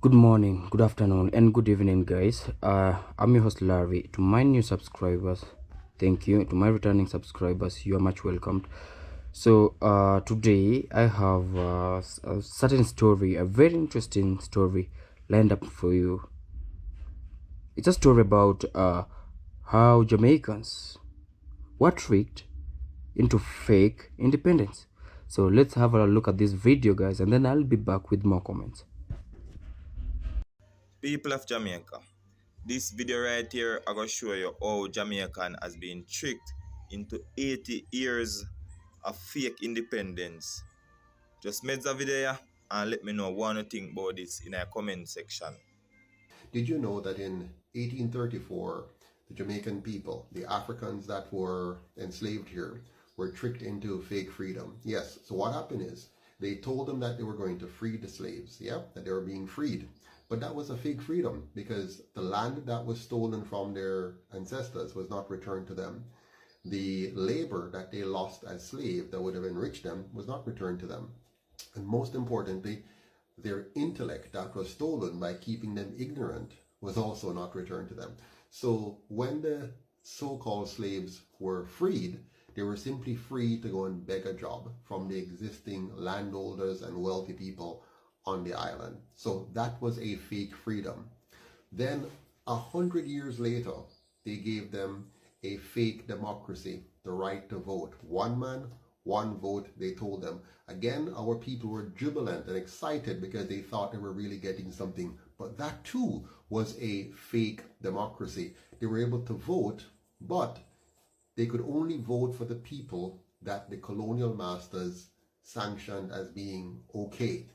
Good morning, good afternoon, and good evening, guys. I'm your host Larry. To my new subscribers, thank you. To my returning subscribers, you are much welcomed. So, today I have a certain story, a very interesting story lined up for you. It's a story about how Jamaicans were tricked into fake independence. So, let's have a look at this video, guys, and then I'll be back with more comments. People of Jamaica, this video right here I gonna show you how Jamaican has been tricked into 80 years of fake independence. Just make the video here and let me know what you think about this in a comment section. Did you know that in 1834, the Jamaican people, the Africans that were enslaved here, were tricked into fake freedom? Yes. So what happened is they told them that they were going to free the slaves, yeah, that they were being freed. But that was a fake freedom because the land that was stolen from their ancestors was not returned to them. The labor that they lost as slaves that would have enriched them was not returned to them. And most importantly, their intellect that was stolen by keeping them ignorant was also not returned to them. So when the so-called slaves were freed, they were simply free to go and beg a job from the existing landholders and wealthy people on the island. So that was a fake freedom. Then 100 years later, they gave them a fake democracy, the right to vote. One man, one vote, they told them. Again, our people were jubilant and excited because they thought they were really getting something. But that too was a fake democracy. They were able to vote, but they could only vote for the people that the colonial masters sanctioned as being okay.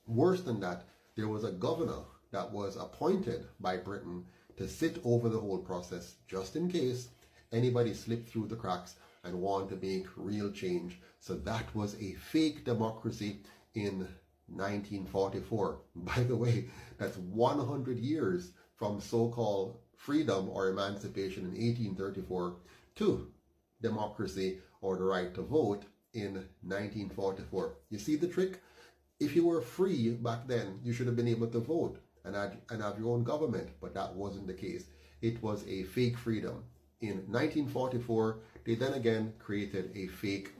Worse than that, there was a governor that was appointed by Britain to sit over the whole process just in case anybody slipped through the cracks and wanted to make real change. So that was a fake democracy in 1944. By the way, that's 100 years from so-called freedom or emancipation in 1834 to democracy or the right to vote in 1944. You see the trick? If you were free back then, you should have been able to vote and have your own government, but that wasn't the case. It was a fake freedom. In 1944, they then again created a fake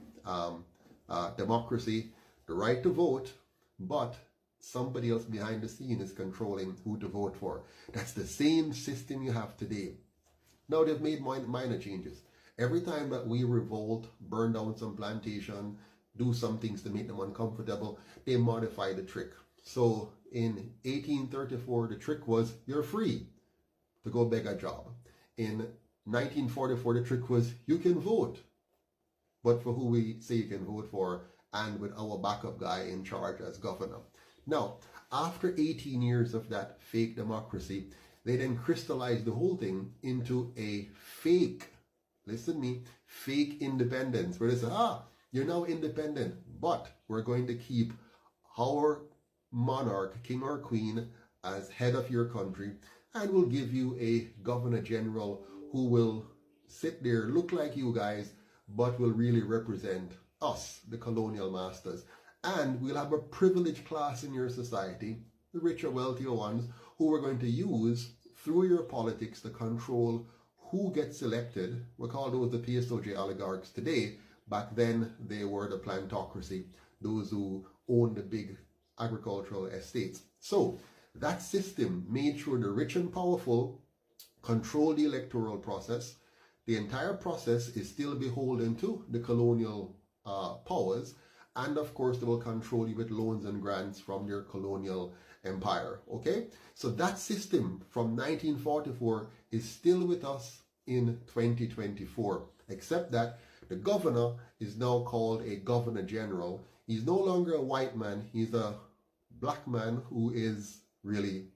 democracy, the right to vote, but somebody else behind the scene is controlling who to vote for. That's the same system you have today. Now they've made minor changes. Every time that we revolt, burn down some plantation, do some things to make them uncomfortable, they modify the trick. So in 1834, the trick was you're free to go beg a job. In 1944, the trick was you can vote, but for who we say you can vote for and with our backup guy in charge as governor. Now, after 18 years of that fake democracy, they then crystallized the whole thing into a fake, listen to me, fake independence, where they say, you're now independent, but we're going to keep our monarch, king or queen, as head of your country, and we'll give you a governor general who will sit there, look like you guys, but will really represent us, the colonial masters. And we'll have a privileged class in your society, the richer, wealthier ones, who we're going to use through your politics to control who gets elected. We call those the PSOJ oligarchs today. Back then, they were the plantocracy, those who owned the big agricultural estates. So that system made sure the rich and powerful control the electoral process. The entire process is still beholden to the colonial powers, and of course they will control you with loans and grants from your colonial empire. Okay, so that system from 1944 is still with us in 2024, except that the governor is now called a governor general. He's no longer a white man, he's a black man who is really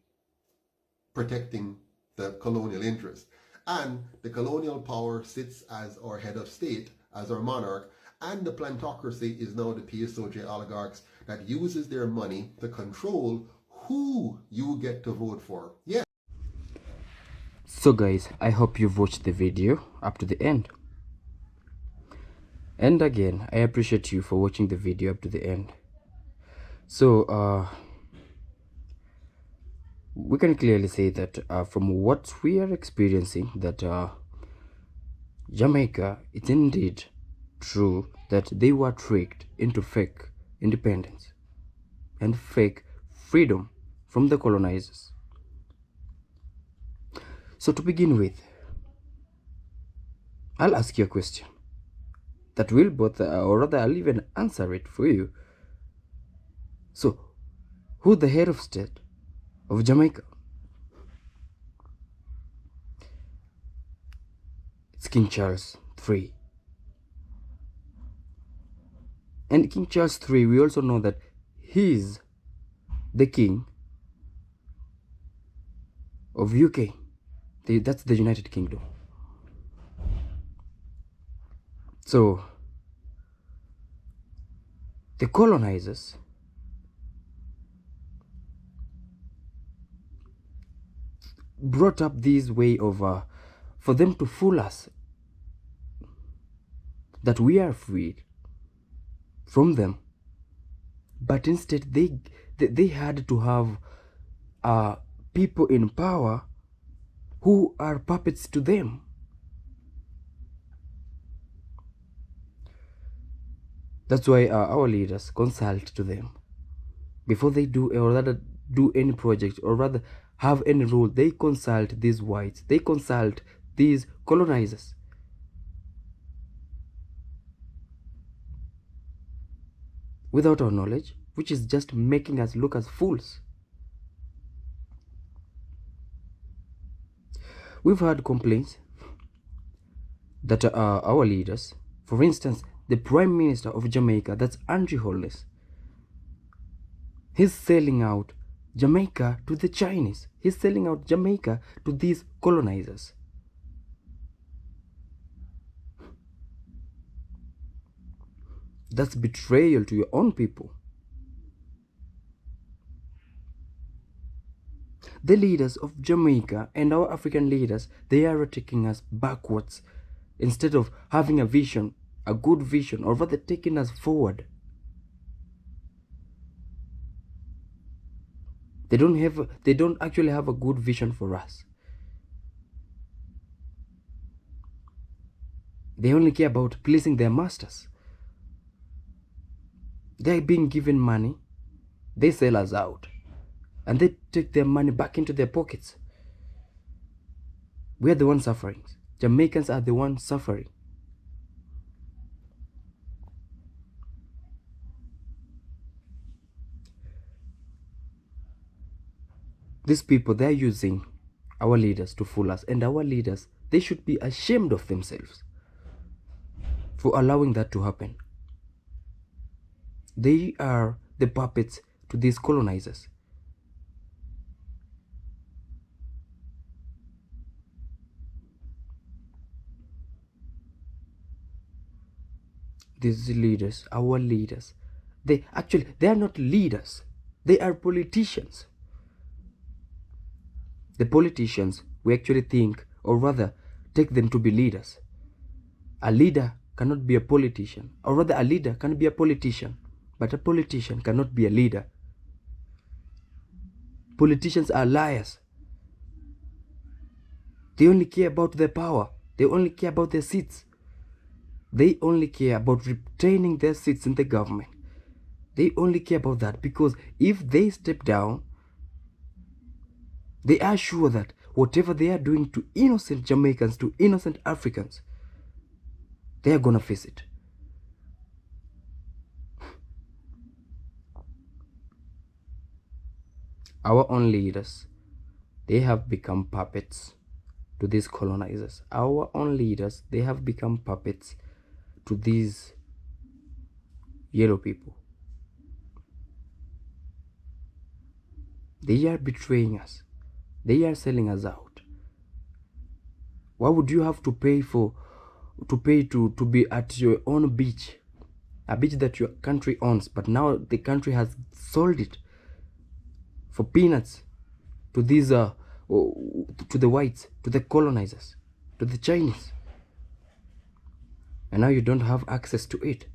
protecting the colonial interest. And the colonial power sits as our head of state, as our monarch, and the plantocracy is now the PSOJ oligarchs that uses their money to control who you get to vote for. Yeah. So guys, I hope you've watched the video up to the end. And again, I appreciate you for watching the video up to the end. So we can clearly say that from what we are experiencing, that Jamaica, it's indeed true that they were tricked into fake independence and fake freedom from the colonizers. So to begin with, I'll ask you a question that will both, or rather I'll even answer it for you. So, who's the head of state of Jamaica? It's King Charles III. And King Charles III, we also know that he's the king of UK. That's the United Kingdom. So, the colonizers brought up this way of, for them to fool us that we are freed from them. But instead, they had to have people in power who are puppets to them. That's why our leaders consult to them before they do, or rather do any project, or rather have any rule. They consult these whites, they consult these colonizers. Without our knowledge, which is just making us look as fools. We've heard complaints that our leaders, for instance, the Prime Minister of Jamaica, that's Andrew Holness, he's selling out Jamaica to the Chinese. He's selling out Jamaica to these colonizers. That's betrayal to your own people. The leaders of Jamaica and our African leaders, they are taking us backwards instead of having a vision, a good vision, or rather taking us forward. They don't actually have a good vision for us. They only care about pleasing their masters. They're being given money, they sell us out, and they take their money back into their pockets. We are the ones suffering. Jamaicans are the ones suffering. These people, they're using our leaders to fool us, and our leaders, they should be ashamed of themselves for allowing that to happen. They are the puppets to these colonizers. These leaders, our leaders, they are not leaders, they are politicians. The politicians, we actually think, or rather take them to be leaders. A leader cannot be a politician, or rather a leader can be a politician, but a politician cannot be a leader. Politicians are liars. They only care about their power. They only care about their seats. They only care about retaining their seats in the government. They only care about that, because if they step down, they are sure that whatever they are doing to innocent Jamaicans, to innocent Africans, they are gonna face it. Our own leaders, they have become puppets to these colonizers. Our own leaders, they have become puppets to these yellow people. They are betraying us. They are selling us out. Why would you have to pay to be at your own beach, a beach that your country owns, but now the country has sold it for peanuts to these to the whites, to the colonizers, to the Chinese, and now you don't have access to it.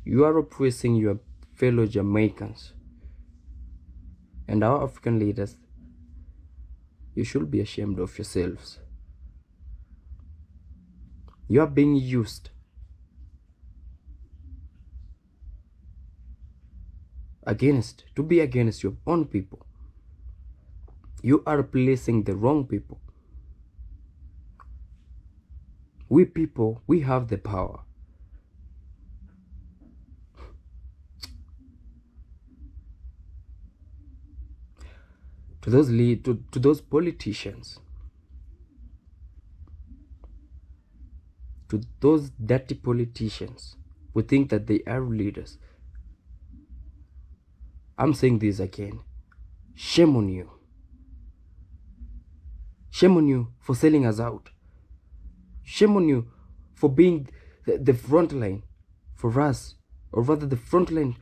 You are oppressing your fellow Jamaicans, and our African leaders, You should be ashamed of yourselves. You are being used to be against your own people. You are placing the wrong people. We people, we have the power. To those politicians, to those dirty politicians who think that they are leaders, I'm saying this again. Shame on you. Shame on you for selling us out. Shame on you for being the front line for us, or rather the front line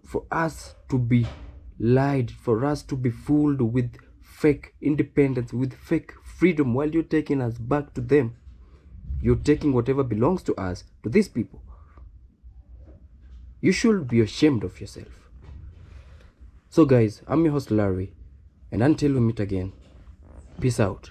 for us to be lied, for us to be fooled with fake independence, with fake freedom, while you're taking us back to them. You're taking whatever belongs to us, to these people. You should be ashamed of yourself. So guys, I'm your host Larry, and until we meet again, peace out.